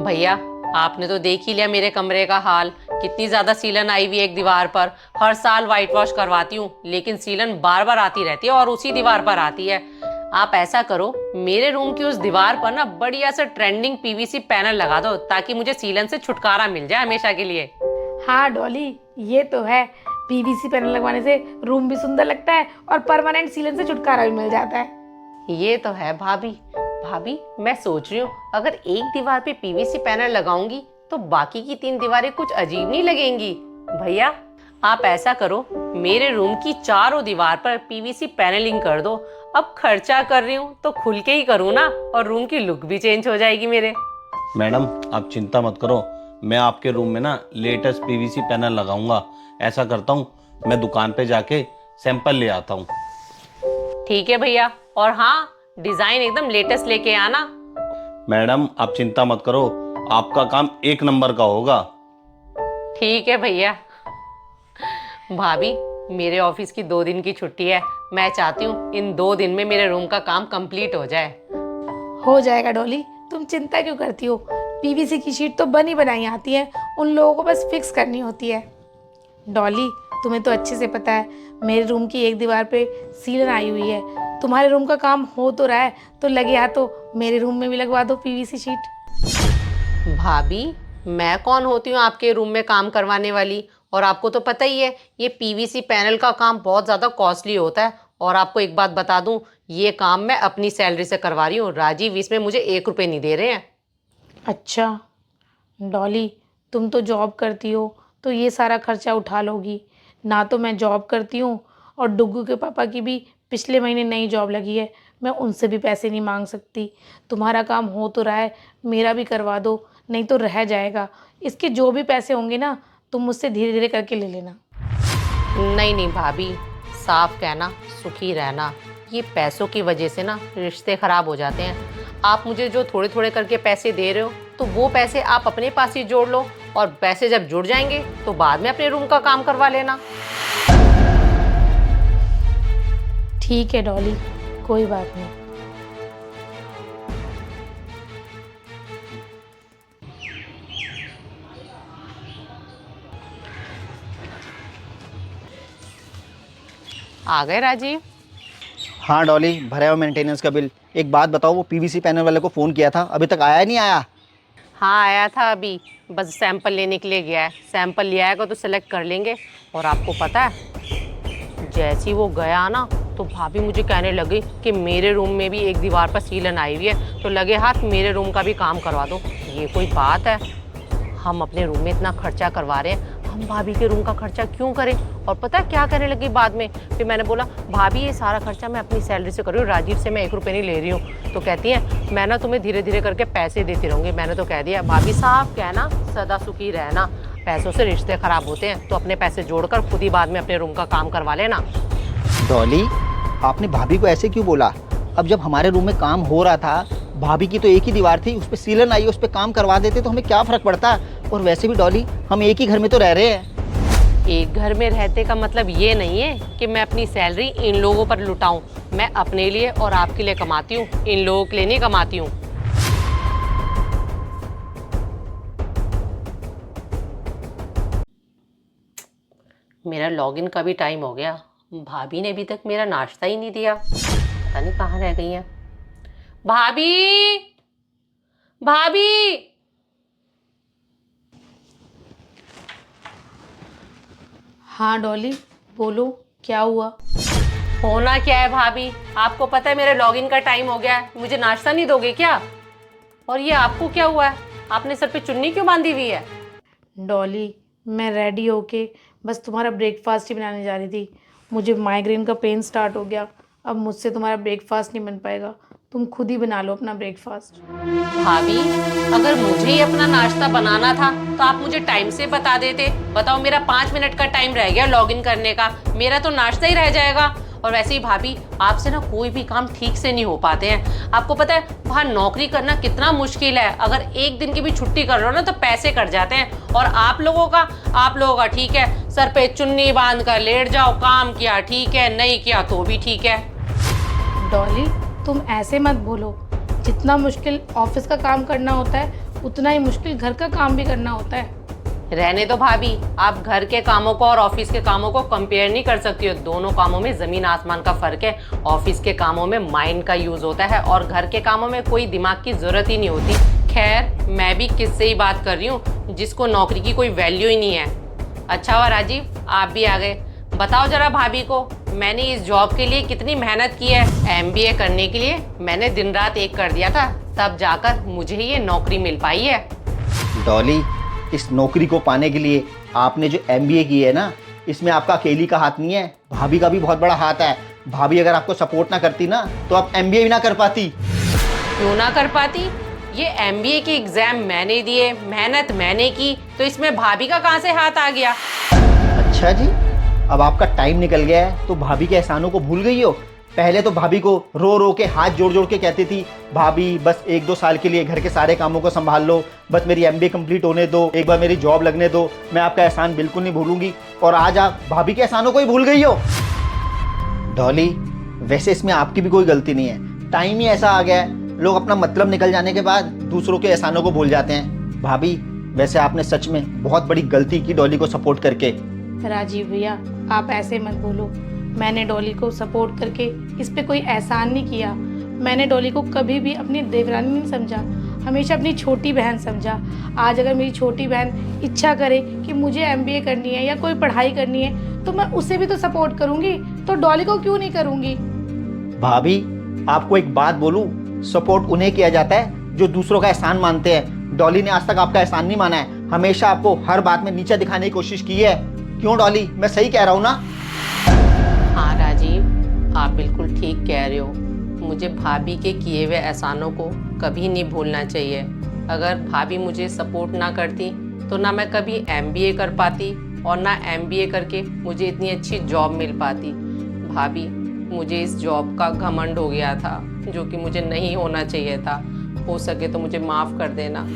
भैया, आपने तो देख ही लिया मेरे कमरे का हाल। कितनी ज्यादा सीलन आई हुई है एक दीवार पर। हर साल व्हाइट वॉश करवाती हूँ, लेकिन सीलन बार बार आती रहती है और उसी दीवार पर आती है। आप ऐसा करो, मेरे रूम की उस दीवार पर ना बढ़िया सा ट्रेंडिंग पीवीसी पैनल लगा दो, ताकि मुझे सीलन से छुटकारा मिल जाए हमेशा के लिए। हाँ डॉली, ये तो है। पीवीसी पैनल लगवाने से रूम भी सुंदर लगता है और परमानेंट सीलन से छुटकारा भी मिल जाता है। ये तो है भाभी। भाभी, मैं सोच रही हूँ अगर एक दीवार पे पीवीसी पैनल लगाऊंगी तो बाकी की 3 दीवारें कुछ अजीब नहीं लगेंगी। भैया, आप ऐसा करो, मेरे रूम की चारों दीवार पर पीवीसी पैनलिंग कर दो। अब खर्चा कर रही हूँ तो खुल के ही करूँ ना, और रूम की लुक भी चेंज हो जाएगी मेरे। मैडम, आप चिंता मत करो, मैं आपके रूम में ना लेटेस्ट पीवीसी पैनल लगाऊंगा। ऐसा करता हूँ, मैं दुकान पे जाके सैंपल ले आता हूँ। ठीक है भैया, और हाँ, डिजाइन एकदम लेटेस्ट लेके आना। मैडम, आप चिंता मत करो, आपका काम 1 नंबर का होगा। ठीक है भैया। भाभी, मेरे ऑफिस की 2 दिन की छुट्टी है। मैं चाहती हूँ इन 2 दिन में मेरे रूम का काम कंप्लीट हो जाए। हो जाएगा डॉली, तुम चिंता क्यों करती हो। पीवीसी की शीट तो बनी बनाई आती है, उन लोगों को बस फिक्स करनी होती है। डॉली, तुम्हें तो अच्छे से पता है मेरे रूम की एक दीवार पे सीलन आई हुई है। तुम्हारे रूम का काम हो तो रहा है, तो लगे हाथों मेरे रूम में भी लगवा दो पीवीसी शीट। भाभी, मैं कौन होती हूँ आपके रूम में काम करवाने वाली? और आपको तो पता ही है, ये पीवीसी पैनल का काम बहुत ज़्यादा कॉस्टली होता है। और आपको एक बात बता दूँ, ये काम मैं अपनी सैलरी से करवा रही हूँ। राजीव इसमें मुझे 1 रुपये नहीं दे रहे हैं। अच्छा डॉली, तुम तो जॉब करती हो तो ये सारा खर्चा उठा लोगी ना। तो मैं जॉब करती हूँ और डुग्गू के पापा की भी पिछले महीने नई जॉब लगी है। मैं उनसे भी पैसे नहीं मांग सकती। तुम्हारा काम हो तो रहा है, मेरा भी करवा दो, नहीं तो रह जाएगा। इसके जो भी पैसे होंगे ना, तुम मुझसे धीरे धीरे करके ले लेना। नहीं नहीं भाभी, साफ कहना सुखी रहना। ये पैसों की वजह से ना रिश्ते खराब हो जाते हैं। आप मुझे जो थोड़े थोड़े करके पैसे दे रहे हो, तो वो पैसे आप अपने पास ही जोड़ लो, और पैसे जब जुड़ जाएंगे तो बाद में अपने रूम का काम करवा लेना। ठीक है डॉली, कोई बात नहीं। आ गए राजीव? हाँ डॉली, भरा हुआ मेंटेनेंस का बिल। एक बात बताओ, वो पीवीसी पैनल वाले को फ़ोन किया था, अभी तक आया नहीं आया? हाँ, आया था अभी, बस सैंपल लेने के लिए गया है। सैंपल ले आएगा तो सेलेक्ट कर लेंगे। और आपको पता है, जैसे ही वो गया ना, तो भाभी मुझे कहने लगी कि मेरे रूम में भी एक दीवार पर सीलन आई हुई है, तो लगे हाथ मेरे रूम का भी काम करवा दो। ये कोई बात है? हम अपने रूम में इतना खर्चा करवा रहे हैं, हम भाभी के रूम का खर्चा क्यों करें? और पता है क्या कहने लगी बाद में? फिर मैंने बोला, भाभी ये सारा खर्चा मैं अपनी सैलरी से कर रही हूँ, राजीव से मैं 1 रुपये नहीं ले रही हूँ। तो कहती है, मैं ना तुम्हें धीरे धीरे करके पैसे देती रहूँगी। मैंने तो कह दिया, भाभी साहब कहना सदा सुखी रहना, पैसों से रिश्ते खराब होते हैं, तो अपने पैसे जोड़कर खुद ही बाद में अपने रूम का काम करवा लेना। डॉली, आपने भाभी को ऐसे क्यों बोला? अब जब हमारे रूम में काम हो रहा था, भाभी की तो एक ही दीवार थी, उस पर सीलन आई, उस पर काम करवा देते तो हमें क्या फ़र्क पड़ता। और वैसे भी डॉली, हम एक ही घर में तो रह रहे हैं। एक घर में रहते का मतलब ये नहीं है कि मैं अपनी सैलरी इन लोगों पर लुटाऊं। मैं अपने लिए और आपके लिए कमाती हूँ, इन लोगों के लिए नहीं कमाती हूँ। मेरा लॉगिन का भी टाइम हो गया। भाभी ने अभी तक मेरा नाश्ता ही नहीं दिया, पता नहीं कहाँ रह गई हैं। भाभी, भाभी। हाँ डॉली, बोलो क्या हुआ? होना क्या है भाभी? आपको पता है मेरे लॉगिन का टाइम हो गया है, मुझे नाश्ता नहीं दोगे क्या? और ये आपको क्या हुआ है? आपने सर पे चुन्नी क्यों बांधी हुई है? डॉली, मैं रेडी होके बस तुम्हारा ब्रेकफास्ट ही बनाने जा रही थी। मुझे माइग्रेन का पेन स्टार्ट हो गया, अब मुझसे तुम्हारा ब्रेकफास्ट नहीं बन पाएगा। तुम खुद ही बना लो अपना ब्रेकफास्ट। भाभी, अगर मुझे ही अपना नाश्ता बनाना था तो आप मुझे टाइम से बता देते। बताओ, मेरा 5 मिनट का टाइम रह गया लॉगिन करने का, मेरा तो नाश्ता ही रह जाएगा। और वैसे ही भाभी, आपसे ना कोई भी काम ठीक से नहीं हो पाते हैं। आपको पता है बाहर नौकरी करना कितना मुश्किल है। अगर 1 दिन की भी छुट्टी कर लो ना तो पैसे कट जाते हैं। और आप लोगों का ठीक है, सर पे चुन्नी बांध कर लेट जाओ, काम किया ठीक है, नहीं किया तो भी ठीक है। डॉली, तुम ऐसे मत बोलो। जितना मुश्किल ऑफिस का काम करना होता है, उतना ही मुश्किल घर का काम भी करना होता है। रहने दो भाभी, आप घर के कामों को और ऑफिस के कामों को कंपेयर नहीं कर सकती हो। दोनों कामों में जमीन आसमान का फर्क है। ऑफिस के कामों में माइंड का यूज होता है और घर के कामों में कोई दिमाग की जरूरत ही नहीं होती। खैर, मैं भी किससे ही बात कर रही हूँ जिसको नौकरी की कोई वैल्यू ही नहीं है। अच्छा हुआ राजीव, आप भी आ गए। बताओ जरा भाभी को, मैंने इस जॉब के लिए कितनी मेहनत की है। MBA करने के लिए मैंने दिन रात एक कर दिया था, तब जाकर मुझे ये नौकरी मिल पाई है। डॉली, इस नौकरी को पाने के लिए आपने जो MBA की है ना, इसमें आपका अकेली का हाथ नहीं है, भाभी का भी बहुत बड़ा हाथ है। भाभी अगर आपको सपोर्ट ना करती ना तो आप MBA भी ना कर पाती। क्यों ना कर पाती? ये MBA के एग्जाम मैंने दिए, मेहनत मैंने की, तो इसमें भाभी का कहाँ से हाथ आ गया? अच्छा जी, अब आपका टाइम निकल गया है तो भाभी के एहसानों को भूल गई हो। पहले तो भाभी को रो रो के हाथ जोड़ जोड़ के कहती थी, भाभी बस 1-2 साल के लिए घर के सारे कामों को संभाल लो, बस मेरी MBA कंप्लीट होने दो, एक बार मेरी जॉब लगने दो, मैं आपका एहसान बिल्कुल नहीं भूलूंगी। और आज आप भाभी के एहसानों को ही भूल गई हो। डॉली, वैसे इसमें आपकी भी कोई गलती नहीं है, टाइम ही ऐसा आ गया है, लोग अपना मतलब निकल जाने के बाद दूसरों के एहसानों को भूल जाते हैं। भाभी, वैसे आपने सच में बहुत बड़ी गलती की डॉली को सपोर्ट करके। राजीव भैया, आप ऐसे मत बोलो। मैंने डॉली को सपोर्ट करके इस पे कोई एहसान नहीं किया। मैंने डॉली को कभी भी अपनी देवरानी नहीं समझा, हमेशा अपनी छोटी बहन समझा। आज अगर मेरी छोटी बहन इच्छा करे कि मुझे MBA करनी है या कोई पढ़ाई करनी है तो मैं उसे भी तो सपोर्ट करूंगी, तो डॉली को क्यों नहीं करूंगी? भाभी, आपको एक बात बोलूं, सपोर्ट उन्हें किया जाता है जो दूसरों का एहसान मानते हैं। डॉली ने आज तक आपका एहसान नहीं माना है, हमेशा आपको हर बात में नीचा दिखाने की कोशिश की है। क्यों डॉली, मैं सही कह रहा हूँ ना? हाँ राजीव, आप बिल्कुल ठीक कह रहे हो। मुझे भाभी के किए हुए एहसानों को कभी नहीं भूलना चाहिए। अगर भाभी मुझे सपोर्ट ना करती तो ना मैं कभी MBA कर पाती और ना MBA करके मुझे इतनी अच्छी जॉब मिल पाती। भाभी, मुझे इस जॉब का घमंड हो गया था जो कि मुझे नहीं होना चाहिए था। हो सके तो मुझे माफ़ कर देना।